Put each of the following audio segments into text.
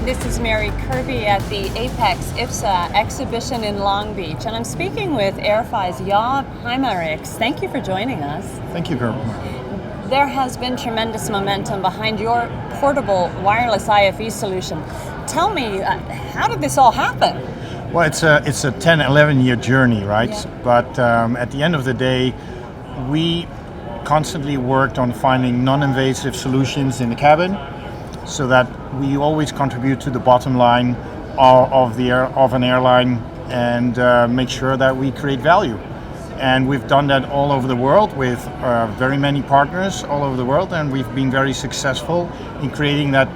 This is Mary Kirby at the IFSA exhibition in Long Beach, and I'm speaking with Airfy's Job Heimerikx. Thank you for joining us. Thank you, Kirby. There has been tremendous momentum behind your portable wireless IFE solution. Tell me, how did this all happen? Well, it's a 10, 11-year journey, right? Yeah. But at the end of the day, we constantly worked on finding non-invasive solutions in the cabin, so that we always contribute to the bottom line of an airline and make sure that we create value. And we've done that all over the world with very many partners all over the world, and we've been very successful in creating that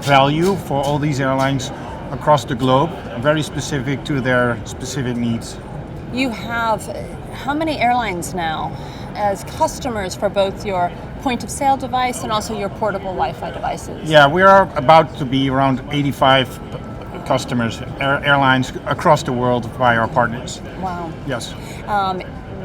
value for all these airlines across the globe, very specific to their specific needs. You have how many airlines now as customers for both your point of sale device and also your portable Wi-Fi devices? Yeah, we are about to be around 85 customers, airlines across the world by our partners. Wow. Yes.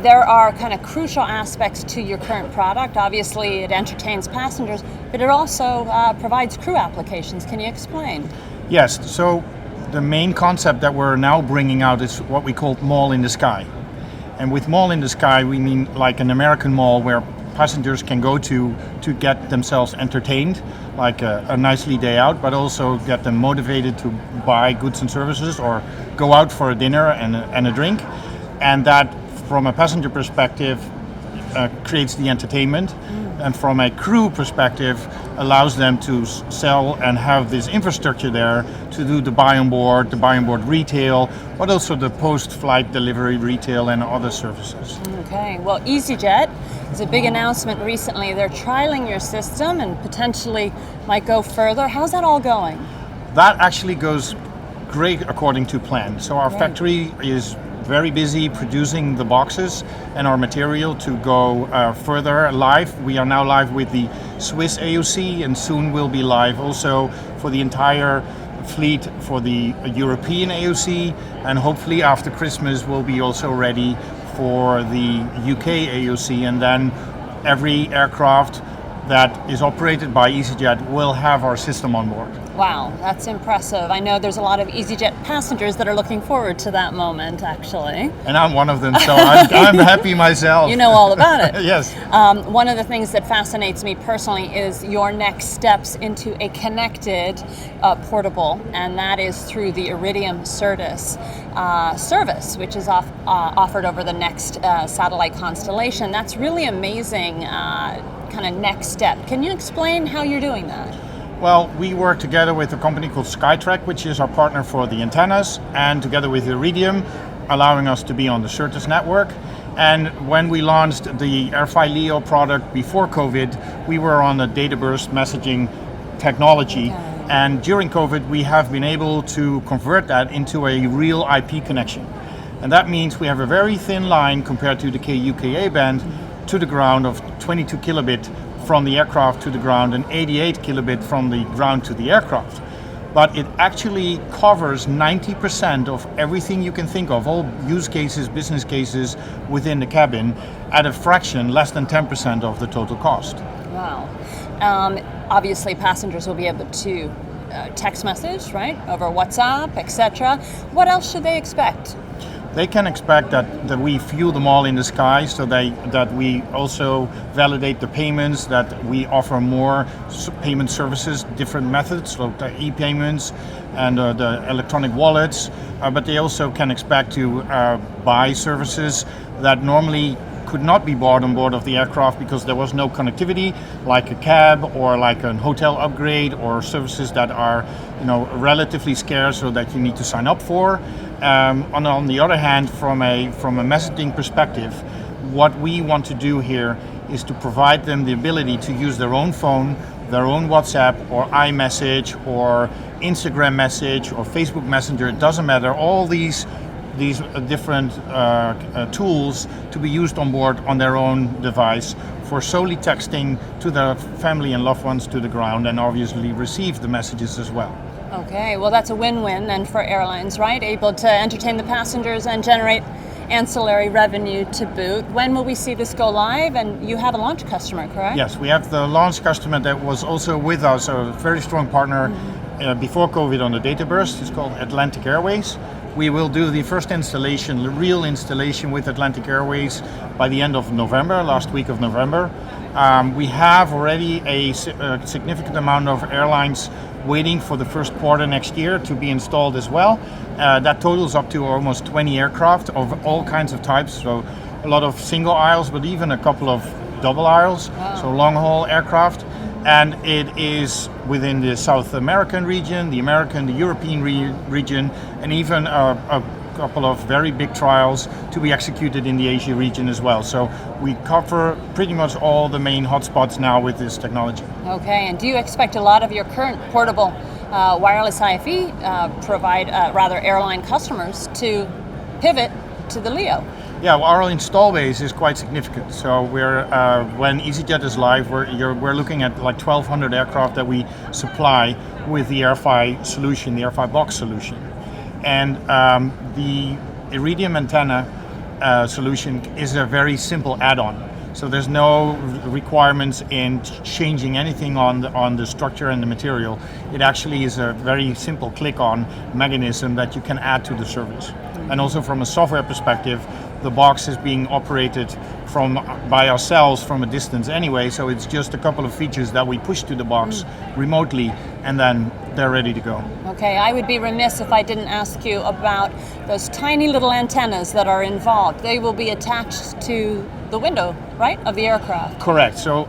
There are kind of crucial aspects to your current product. Obviously, it entertains passengers, but it also provides crew applications. Can you explain? Yes. So the main concept that we're now bringing out is what we call mall in the sky. And with mall in the sky, we mean like an American mall where passengers can go to get themselves entertained, like a nicely day out, but also get them motivated to buy goods and services or go out for a dinner and a drink. And that, from a passenger perspective, creates the entertainment, and from a crew perspective, allows them to sell and have this infrastructure there to do the buy on board retail, but also the post-flight delivery retail and other services. Okay, well, EasyJet is a big announcement recently. They're trialing your system and potentially might go further. How's that all going? That actually goes great according to plan. So our factory is very busy producing the boxes and our material to go further live. We are now live with the Swiss AOC, and soon we'll be live also for the entire fleet for the European AOC, and hopefully after Christmas we'll be also ready for the UK AOC, and then every aircraft that is operated by EasyJet will have our system on board. Wow, that's impressive. I know there's a lot of EasyJet passengers that are looking forward to that moment, actually. And I'm one of them, so I'm happy myself. You know all about it. Yes. One of the things that fascinates me personally is your next steps into a connected portable, and that is through the Iridium Certus service, which is offered over the next satellite constellation. That's really amazing kind of next step. Can you explain how you're doing that? Well, we work together with a company called Skytrack, which is our partner for the antennas, and together with Iridium, allowing us to be on the Certus network. And when we launched the Airfy Leo product before COVID, we were on a data burst messaging technology. Okay. And during COVID, we have been able to convert that into a real IP connection. And that means we have a very thin line compared to the Ku-Ka band to the ground of 22 kilobit from the aircraft to the ground and 88 kilobit from the ground to the aircraft. But it actually covers 90% of everything you can think of, all use cases, business cases within the cabin, at a fraction, less than 10% of the total cost. Wow. Obviously, passengers will be able to text message, right, over WhatsApp, etc. What else should they expect? They can expect that we fuel them all in the sky, so that we also validate the payments, that we offer more payment services, different methods, like the e-payments and the electronic wallets, but they also can expect to buy services that normally could not be bought on board of the aircraft because there was no connectivity, like a cab or like a hotel upgrade or services that are, relatively scarce or that you need to sign up for. On the other hand, from a messaging perspective, what we want to do here is to provide them the ability to use their own phone, their own WhatsApp or iMessage or Instagram message or Facebook Messenger. It doesn't matter. All these different tools to be used on board on their own device for solely texting to their family and loved ones to the ground, and obviously receive the messages as well. Okay, well that's a win-win then for airlines, right? Able to entertain the passengers and generate ancillary revenue to boot. When will we see this go live? And you have a launch customer, correct? Yes, we have the launch customer that was also with us, a very strong partner before COVID on the data burst. It's called Atlantic Airways. We will do the first installation, the real installation with Atlantic Airways by the end of November, last week of November. We have already a significant amount of airlines waiting for the first quarter next year to be installed as well. That totals up to almost 20 aircraft of all kinds of types. So a lot of single aisles, but even a couple of double aisles. Wow. So long haul aircraft. And it is within the South American region, the American, the European region, and even a couple of very big trials to be executed in the Asia region as well. So we cover pretty much all the main hotspots now with this technology. Okay, and do you expect a lot of your current portable wireless IFE airline customers to pivot to the LEO? Yeah, well, our install base is quite significant. So we're when EasyJet is live, we're looking at like 1,200 aircraft that we supply with the AirFi solution, the AirFi box solution, and the Iridium antenna solution is a very simple add-on. So there's no requirements in changing anything on the structure and the material. It actually is a very simple click-on mechanism that you can add to the service. And also from a software perspective, the box is being operated by ourselves from a distance anyway, so it's just a couple of features that we push to the box remotely, and then they're ready to go. Okay, I would be remiss if I didn't ask you about those tiny little antennas that are involved. They will be attached to the window, right, of the aircraft? Correct. So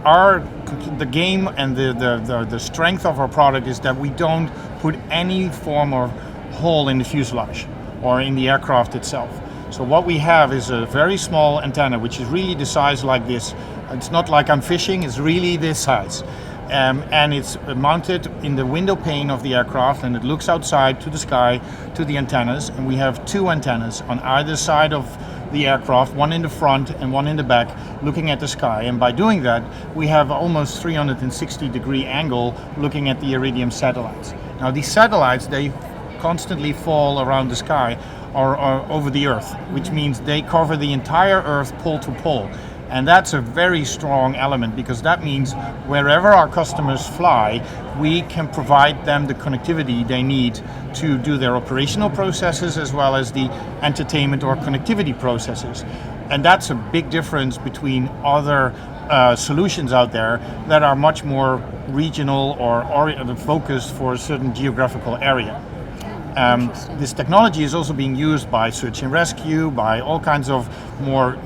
the game and the strength of our product is that we don't put any form of hole in the fuselage or in the aircraft itself. So what we have is a very small antenna, which is really the size like this. It's not like I'm fishing, it's really this size. And it's mounted in the window pane of the aircraft, and it looks outside to the sky, to the antennas. And we have two antennas on either side of the aircraft, one in the front and one in the back, looking at the sky. And by doing that, we have almost 360-degree angle looking at the Iridium satellites. Now these satellites, they constantly fall around the sky or over the Earth, which means they cover the entire Earth pole to pole. And that's a very strong element, because that means wherever our customers fly, we can provide them the connectivity they need to do their operational processes as well as the entertainment or connectivity processes. And that's a big difference between other solutions out there that are much more regional or focused for a certain geographical area. This technology is also being used by search and rescue, by all kinds of more,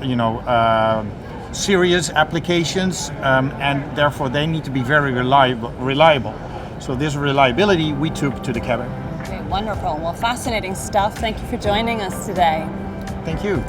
serious applications, and therefore they need to be very reliable. So this reliability we took to the cabin. Okay, wonderful. Well, fascinating stuff. Thank you for joining us today. Thank you.